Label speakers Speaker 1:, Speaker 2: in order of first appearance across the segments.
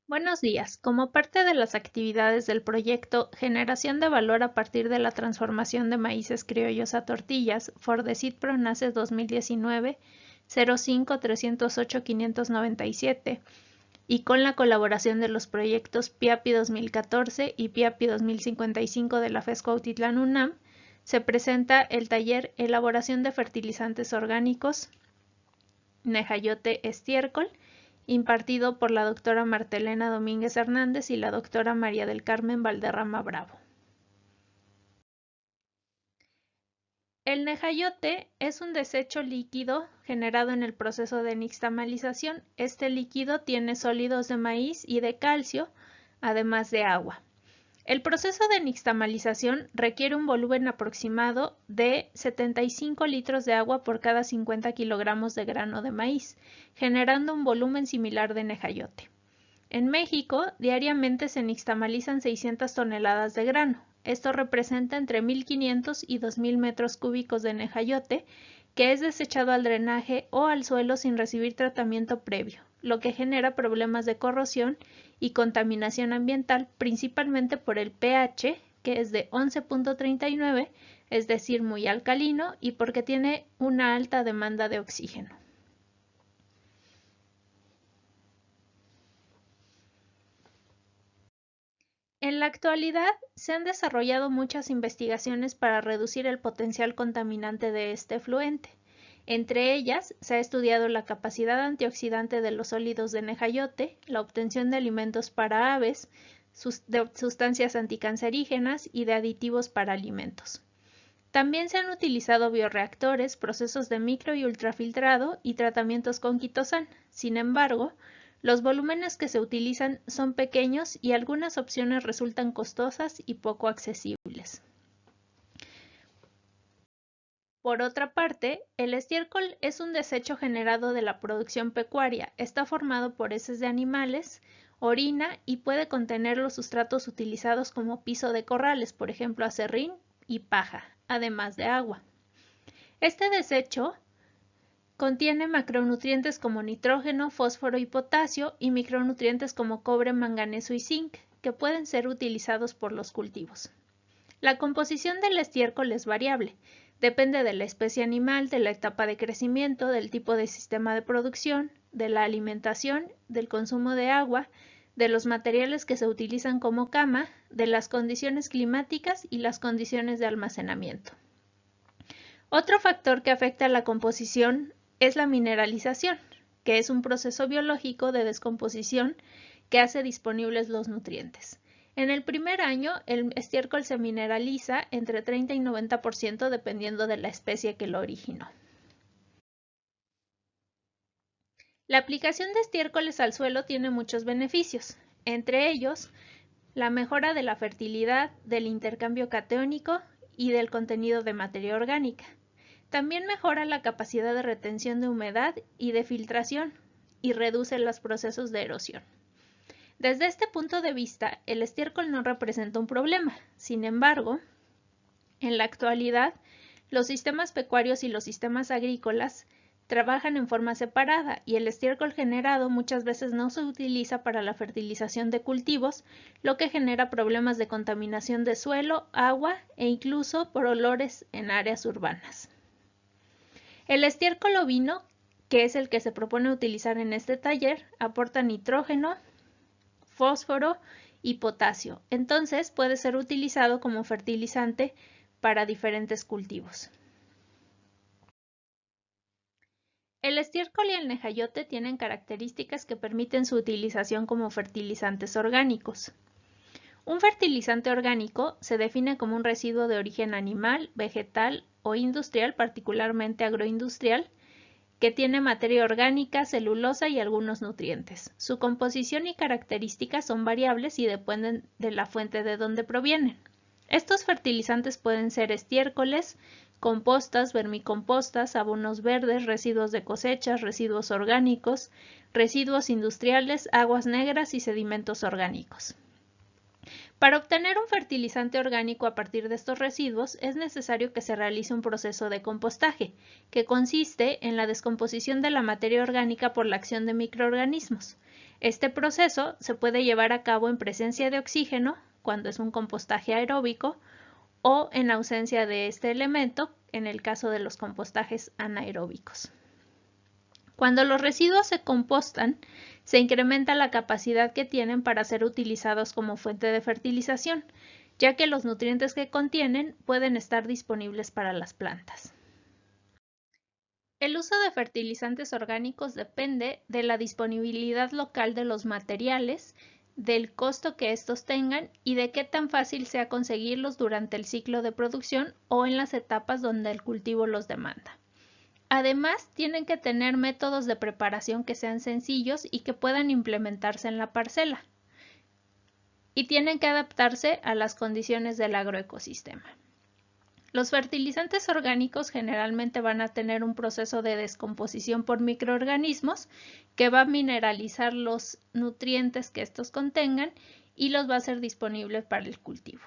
Speaker 1: Buenos días. Como parte de las actividades del proyecto Generación de Valor a partir de la transformación de maíces criollos a tortillas, Fordesit Pronace 2019 05 308 597 y con la colaboración de los proyectos PIAPI 2014 y PIAPI 2055 de la FES Cuautitlán UNAM, se presenta el taller Elaboración de fertilizantes orgánicos Nejayote-estiércol, impartido por la doctora Martelena Domínguez Hernández y la doctora María del Carmen Valderrama Bravo. El nejayote es un desecho líquido generado en el proceso de nixtamalización. Este líquido tiene sólidos de maíz y de calcio, además de agua. El proceso de nixtamalización requiere un volumen aproximado de 75 litros de agua por cada 50 kilogramos de grano de maíz, generando un volumen similar de nejayote. En México, diariamente se nixtamalizan 600 toneladas de grano. Esto representa entre 1.500 y 2.000 metros cúbicos de nejayote, que es desechado al drenaje o al suelo sin recibir tratamiento previo, lo que genera problemas de corrosión y contaminación ambiental, principalmente por el pH, que es de 11.39, es decir, muy alcalino, y porque tiene una alta demanda de oxígeno. En la actualidad, se han desarrollado muchas investigaciones para reducir el potencial contaminante de este efluente. Entre ellas, se ha estudiado la capacidad antioxidante de los sólidos de nejayote, la obtención de alimentos para aves, de sustancias anticancerígenas y de aditivos para alimentos. También se han utilizado bioreactores, procesos de micro y ultrafiltrado y tratamientos con quitosan. Sin embargo, los volúmenes que se utilizan son pequeños y algunas opciones resultan costosas y poco accesibles. Por otra parte, el estiércol es un desecho generado de la producción pecuaria. Está formado por heces de animales, orina y puede contener los sustratos utilizados como piso de corrales, por ejemplo, acerrín y paja, además de agua. Este desecho contiene macronutrientes como nitrógeno, fósforo y potasio y micronutrientes como cobre, manganeso y zinc, que pueden ser utilizados por los cultivos. La composición del estiércol es variable. Depende de la especie animal, de la etapa de crecimiento, del tipo de sistema de producción, de la alimentación, del consumo de agua, de los materiales que se utilizan como cama, de las condiciones climáticas y las condiciones de almacenamiento. Otro factor que afecta a la composición es la mineralización, que es un proceso biológico de descomposición que hace disponibles los nutrientes. En el primer año, el estiércol se mineraliza entre 30 y 90% dependiendo de la especie que lo originó. La aplicación de estiércoles al suelo tiene muchos beneficios, entre ellos la mejora de la fertilidad, del intercambio catiónico y del contenido de materia orgánica. También mejora la capacidad de retención de humedad y de filtración y reduce los procesos de erosión. Desde este punto de vista, el estiércol no representa un problema. Sin embargo, en la actualidad, los sistemas pecuarios y los sistemas agrícolas trabajan en forma separada y el estiércol generado muchas veces no se utiliza para la fertilización de cultivos, lo que genera problemas de contaminación de suelo, agua e incluso por olores en áreas urbanas. El estiércol ovino, que es el que se propone utilizar en este taller, aporta nitrógeno, fósforo y potasio. Entonces puede ser utilizado como fertilizante para diferentes cultivos. El estiércol y el nejayote tienen características que permiten su utilización como fertilizantes orgánicos. Un fertilizante orgánico se define como un residuo de origen animal, vegetal o industrial, particularmente agroindustrial, que tiene materia orgánica, celulosa y algunos nutrientes. Su composición y características son variables y dependen de la fuente de donde provienen. Estos fertilizantes pueden ser estiércoles, compostas, vermicompostas, abonos verdes, residuos de cosechas, residuos orgánicos, residuos industriales, aguas negras y sedimentos orgánicos. Para obtener un fertilizante orgánico a partir de estos residuos es necesario que se realice un proceso de compostaje, que consiste en la descomposición de la materia orgánica por la acción de microorganismos. Este proceso se puede llevar a cabo en presencia de oxígeno, cuando es un compostaje aeróbico, o en ausencia de este elemento, en el caso de los compostajes anaeróbicos. Cuando los residuos se compostan, se incrementa la capacidad que tienen para ser utilizados como fuente de fertilización, ya que los nutrientes que contienen pueden estar disponibles para las plantas. El uso de fertilizantes orgánicos depende de la disponibilidad local de los materiales, del costo que estos tengan y de qué tan fácil sea conseguirlos durante el ciclo de producción o en las etapas donde el cultivo los demanda. Además, tienen que tener métodos de preparación que sean sencillos y que puedan implementarse en la parcela. Y tienen que adaptarse a las condiciones del agroecosistema. Los fertilizantes orgánicos generalmente van a tener un proceso de descomposición por microorganismos que va a mineralizar los nutrientes que estos contengan y los va a hacer disponibles para el cultivo.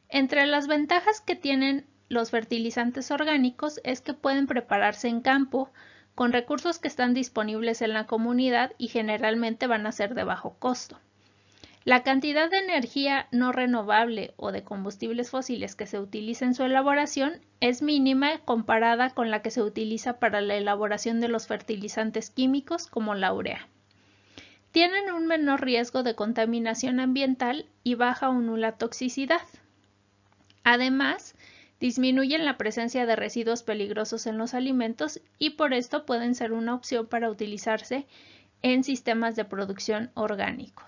Speaker 1: Entre las ventajas que tienen los fertilizantes orgánicos es que pueden prepararse en campo con recursos que están disponibles en la comunidad y generalmente van a ser de bajo costo. La cantidad de energía no renovable o de combustibles fósiles que se utiliza en su elaboración es mínima comparada con la que se utiliza para la elaboración de los fertilizantes químicos como la urea. Tienen un menor riesgo de contaminación ambiental y baja o nula toxicidad. Además, disminuyen la presencia de residuos peligrosos en los alimentos y por esto pueden ser una opción para utilizarse en sistemas de producción orgánicos.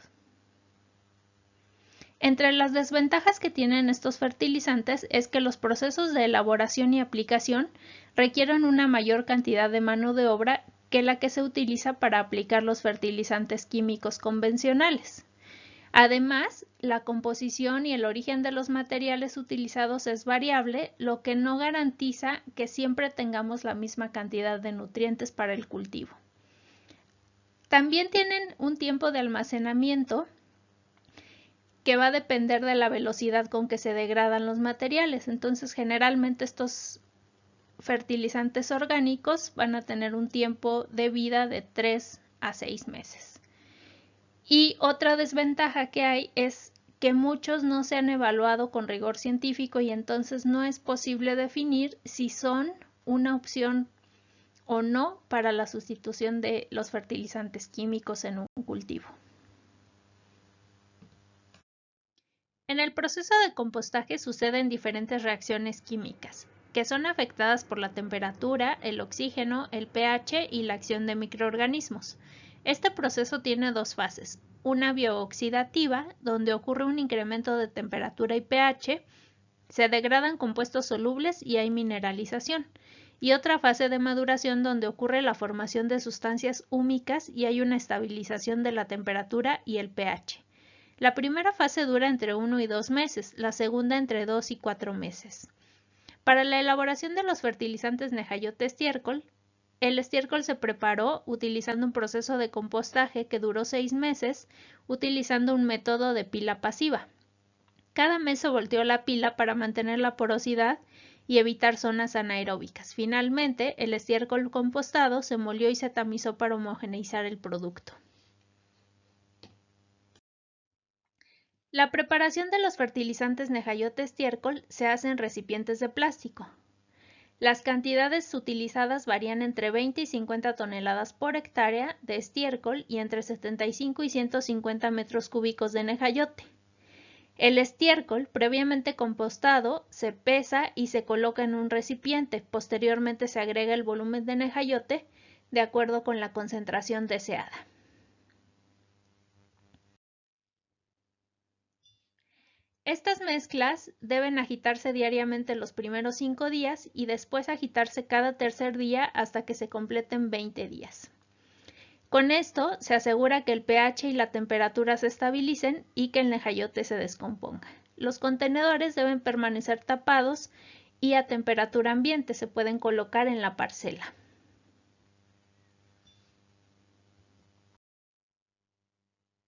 Speaker 1: Entre las desventajas que tienen estos fertilizantes es que los procesos de elaboración y aplicación requieren una mayor cantidad de mano de obra que la que se utiliza para aplicar los fertilizantes químicos convencionales. Además, la composición y el origen de los materiales utilizados es variable, lo que no garantiza que siempre tengamos la misma cantidad de nutrientes para el cultivo. También tienen un tiempo de almacenamiento que va a depender de la velocidad con que se degradan los materiales. Entonces, generalmente estos fertilizantes orgánicos van a tener un tiempo de vida de 3 a 6 meses. Y otra desventaja que hay es que muchos no se han evaluado con rigor científico y entonces no es posible definir si son una opción o no para la sustitución de los fertilizantes químicos en un cultivo. En el proceso de compostaje suceden diferentes reacciones químicas, que son afectadas por la temperatura, el oxígeno, el pH y la acción de microorganismos. Este proceso tiene dos fases, una biooxidativa, donde ocurre un incremento de temperatura y pH, se degradan compuestos solubles y hay mineralización, y otra fase de maduración donde ocurre la formación de sustancias húmicas y hay una estabilización de la temperatura y el pH. La primera fase dura entre 1 y 2 meses, la segunda entre 2 y 4 meses. Para la elaboración de los fertilizantes Nehayote-estiércol, el estiércol se preparó utilizando un proceso de compostaje que duró 6 meses, utilizando un método de pila pasiva. Cada mes se volteó la pila para mantener la porosidad y evitar zonas anaeróbicas. Finalmente, el estiércol compostado se molió y se tamizó para homogeneizar el producto. La preparación de los fertilizantes Nehayote-estiércol se hace en recipientes de plástico. Las cantidades utilizadas varían entre 20 y 50 toneladas por hectárea de estiércol y entre 75 y 150 metros cúbicos de nehayote. El estiércol, previamente compostado, se pesa y se coloca en un recipiente. Posteriormente se agrega el volumen de nehayote de acuerdo con la concentración deseada. Estas mezclas deben agitarse diariamente los primeros 5 días y después agitarse cada tercer día hasta que se completen 20 días. Con esto se asegura que el pH y la temperatura se estabilicen y que el nehayote se descomponga. Los contenedores deben permanecer tapados y a temperatura ambiente, se pueden colocar en la parcela.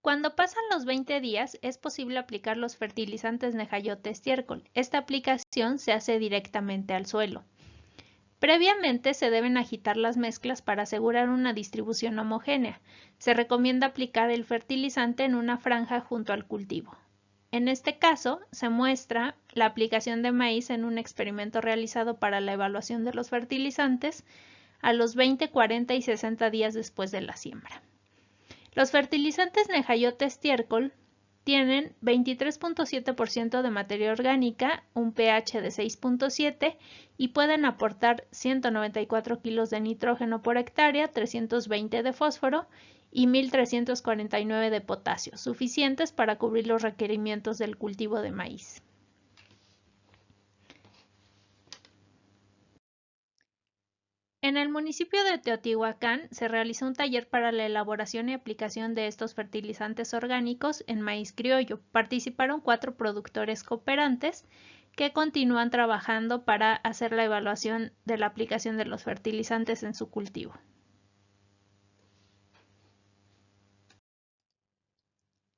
Speaker 1: Cuando pasan los 20 días es posible aplicar los fertilizantes Nehayote-estiércol. Esta aplicación se hace directamente al suelo. Previamente se deben agitar las mezclas para asegurar una distribución homogénea. Se recomienda aplicar el fertilizante en una franja junto al cultivo. En este caso, se muestra la aplicación de maíz en un experimento realizado para la evaluación de los fertilizantes a los 20, 40 y 60 días después de la siembra. Los fertilizantes Nehayote-estiércol tienen 23.7% de materia orgánica, un pH de 6.7 y pueden aportar 194 kilos de nitrógeno por hectárea, 320 de fósforo y 1.349 de potasio, suficientes para cubrir los requerimientos del cultivo de maíz. En el municipio de Teotihuacán se realizó un taller para la elaboración y aplicación de estos fertilizantes orgánicos en maíz criollo. Participaron 4 productores cooperantes que continúan trabajando para hacer la evaluación de la aplicación de los fertilizantes en su cultivo.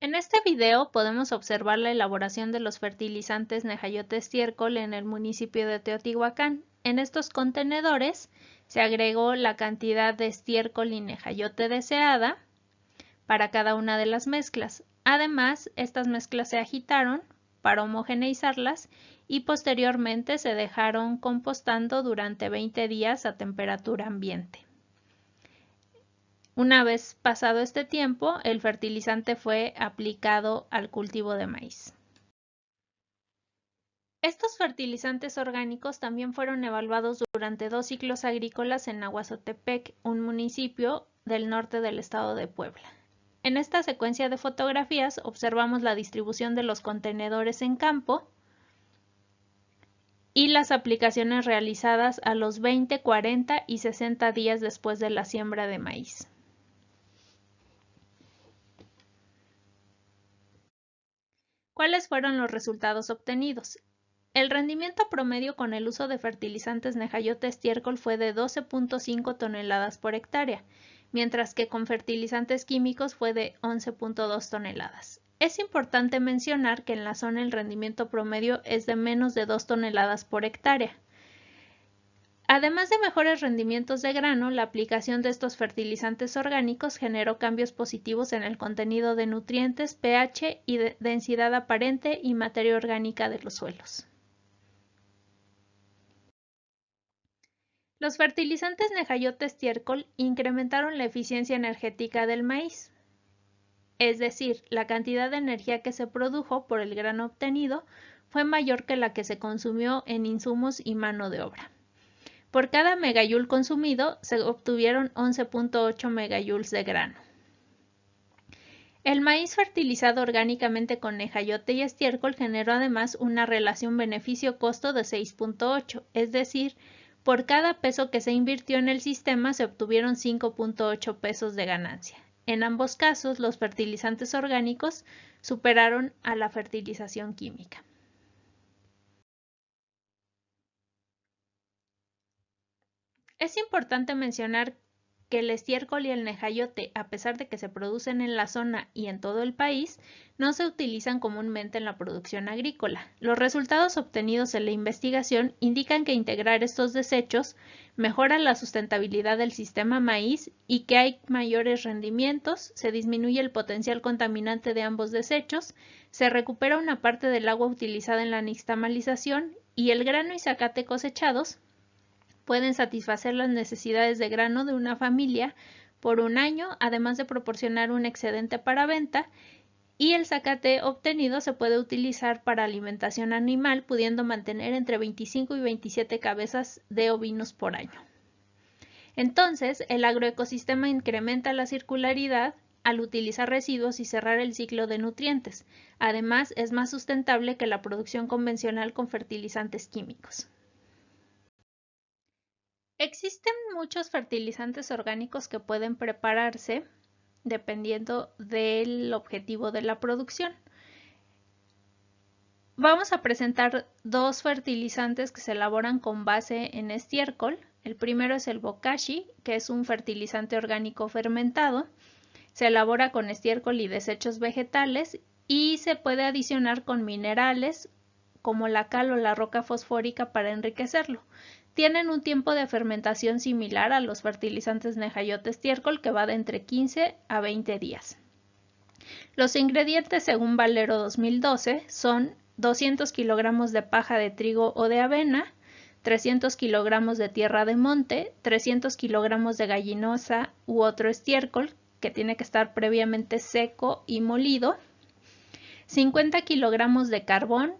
Speaker 1: En este video podemos observar la elaboración de los fertilizantes Nehayote-estiércol en el municipio de Teotihuacán. En estos contenedores se agregó la cantidad de estiércol y nehayote deseada para cada una de las mezclas. Además, estas mezclas se agitaron para homogeneizarlas y posteriormente se dejaron compostando durante 20 días a temperatura ambiente. Una vez pasado este tiempo, el fertilizante fue aplicado al cultivo de maíz. Estos fertilizantes orgánicos también fueron evaluados durante 2 ciclos agrícolas en Nahuazotepec, un municipio del norte del estado de Puebla. En esta secuencia de fotografías observamos la distribución de los contenedores en campo y las aplicaciones realizadas a los 20, 40 y 60 días después de la siembra de maíz. ¿Cuáles fueron los resultados obtenidos? El rendimiento promedio con el uso de fertilizantes Nehayote-estiércol fue de 12.5 toneladas por hectárea, mientras que con fertilizantes químicos fue de 11.2 toneladas. Es importante mencionar que en la zona el rendimiento promedio es de menos de 2 toneladas por hectárea. Además de mejores rendimientos de grano, la aplicación de estos fertilizantes orgánicos generó cambios positivos en el contenido de nutrientes, pH y densidad aparente y materia orgánica de los suelos. Los fertilizantes Nehayote-estiércol incrementaron la eficiencia energética del maíz, es decir, la cantidad de energía que se produjo por el grano obtenido fue mayor que la que se consumió en insumos y mano de obra. Por cada megajoule consumido se obtuvieron 11.8 megajoules de grano. El maíz fertilizado orgánicamente con nehayote y estiércol generó además una relación beneficio-costo de 6.8, es decir, por cada peso que se invirtió en el sistema se obtuvieron 5.8 pesos de ganancia. En ambos casos, los fertilizantes orgánicos superaron a la fertilización química. Es importante mencionar que el estiércol y el nehayote, a pesar de que se producen en la zona y en todo el país, no se utilizan comúnmente en la producción agrícola. Los resultados obtenidos en la investigación indican que integrar estos desechos mejora la sustentabilidad del sistema maíz y que hay mayores rendimientos, se disminuye el potencial contaminante de ambos desechos, se recupera una parte del agua utilizada en la nixtamalización y el grano y zacate cosechados pueden satisfacer las necesidades de grano de una familia por un año, además de proporcionar un excedente para venta, y el zacate obtenido se puede utilizar para alimentación animal, pudiendo mantener entre 25 y 27 cabezas de ovinos por año. Entonces, el agroecosistema incrementa la circularidad al utilizar residuos y cerrar el ciclo de nutrientes. Además, es más sustentable que la producción convencional con fertilizantes químicos. Existen muchos fertilizantes orgánicos que pueden prepararse dependiendo del objetivo de la producción. Vamos a presentar 2 fertilizantes que se elaboran con base en estiércol. El primero es el bokashi, que es un fertilizante orgánico fermentado. Se elabora con estiércol y desechos vegetales y se puede adicionar con minerales como la cal o la roca fosfórica para enriquecerlo. tienen un tiempo de fermentación similar a los fertilizantes Nehayote-estiércol, que va de entre 15 a 20 días. Los ingredientes, según Valero 2012, son 200 kilogramos de paja de trigo o de avena, 300 kilogramos de tierra de monte, 300 kilogramos de gallinosa u otro estiércol, que tiene que estar previamente seco y molido, 50 kilogramos de carbón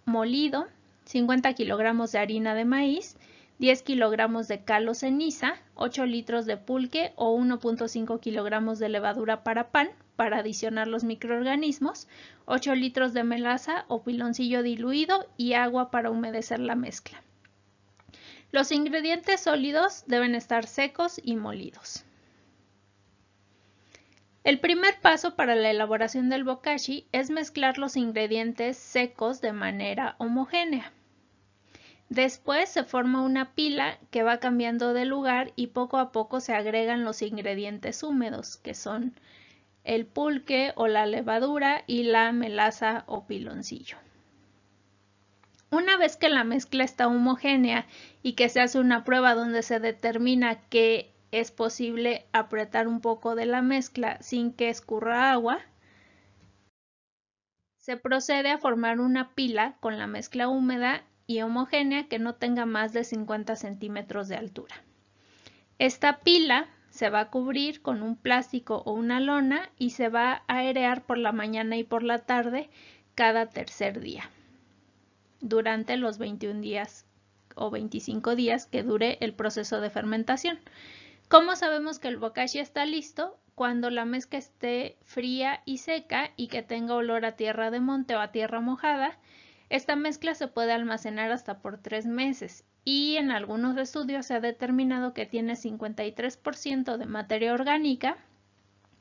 Speaker 1: molido, 50 kilogramos de harina de maíz, 10 kilogramos de cal o ceniza, 8 litros de pulque o 1.5 kilogramos de levadura para pan, para adicionar los microorganismos, 8 litros de melaza o piloncillo diluido y agua para humedecer la mezcla. Los ingredientes sólidos deben estar secos y molidos. El primer paso para la elaboración del bokashi es mezclar los ingredientes secos de manera homogénea. Después se forma una pila que va cambiando de lugar y poco a poco se agregan los ingredientes húmedos, que son el pulque o la levadura y la melaza o piloncillo. Una vez que la mezcla está homogénea y que se hace una prueba donde se determina que es posible apretar un poco de la mezcla sin que escurra agua, se procede a formar una pila con la mezcla húmeda y homogénea que no tenga más de 50 centímetros de altura. Esta pila se va a cubrir con un plástico o una lona y se va a airear por la mañana y por la tarde cada tercer día, durante los 21 días o 25 días que dure el proceso de fermentación. ¿Cómo sabemos que el bokashi está listo? Cuando la mezcla esté fría y seca y que tenga olor a tierra de monte o a tierra mojada. Esta mezcla se puede almacenar hasta por 3 meses y en algunos estudios se ha determinado que tiene 53% de materia orgánica,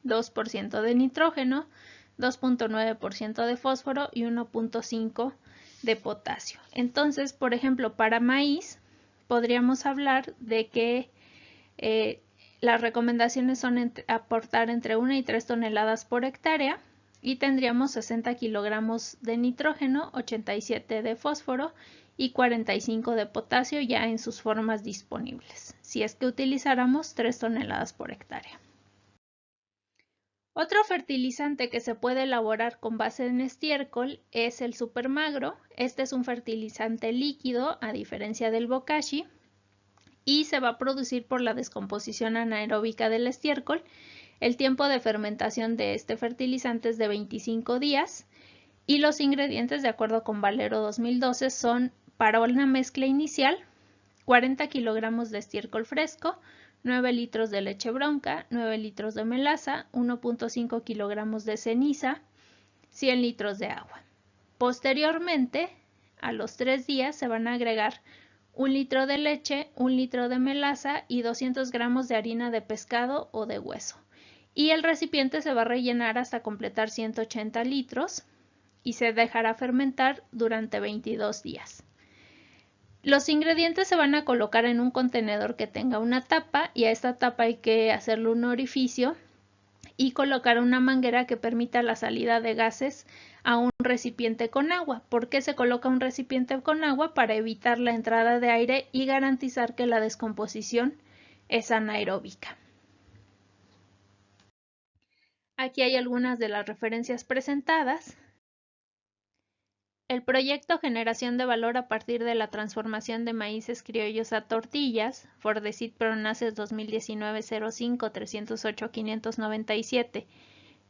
Speaker 1: 2% de nitrógeno, 2.9% de fósforo y 1.5% de potasio. Entonces, por ejemplo, para maíz podríamos hablar de que las recomendaciones son aportar entre 1 y 3 toneladas por hectárea y tendríamos 60 kilogramos de nitrógeno, 87 de fósforo y 45 de potasio ya en sus formas disponibles, si es que utilizáramos 3 toneladas por hectárea. Otro fertilizante que se puede elaborar con base en estiércol es el supermagro. Este es un fertilizante líquido, a diferencia del bokashi, y se va a producir por la descomposición anaeróbica del estiércol. El tiempo de fermentación de este fertilizante es de 25 días y los ingredientes, de acuerdo con Valero 2012, son para una mezcla inicial 40 kilogramos de estiércol fresco, 9 litros de leche bronca, 9 litros de melaza, 1.5 kilogramos de ceniza, 100 litros de agua. Posteriormente, a los 3 días se van a agregar 1 litro de leche, 1 litro de melaza y 200 gramos de harina de pescado o de hueso. Y el recipiente se va a rellenar hasta completar 180 litros y se dejará fermentar durante 22 días. Los ingredientes se van a colocar en un contenedor que tenga una tapa y a esta tapa hay que hacerle un orificio y colocar una manguera que permita la salida de gases a un recipiente con agua. ¿Por qué se coloca un recipiente con agua? Para evitar la entrada de aire y garantizar que la descomposición es anaeróbica. Aquí hay algunas de las referencias presentadas. El proyecto Generación de Valor a partir de la transformación de maíces criollos a tortillas, For the Seed Pronaces 2019-05 308-597,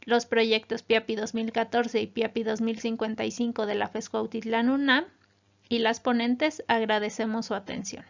Speaker 1: los proyectos PIAPI 2014 y PIAPI 2055 de la FES Cuautitlán UNAM, y las ponentes agradecemos su atención.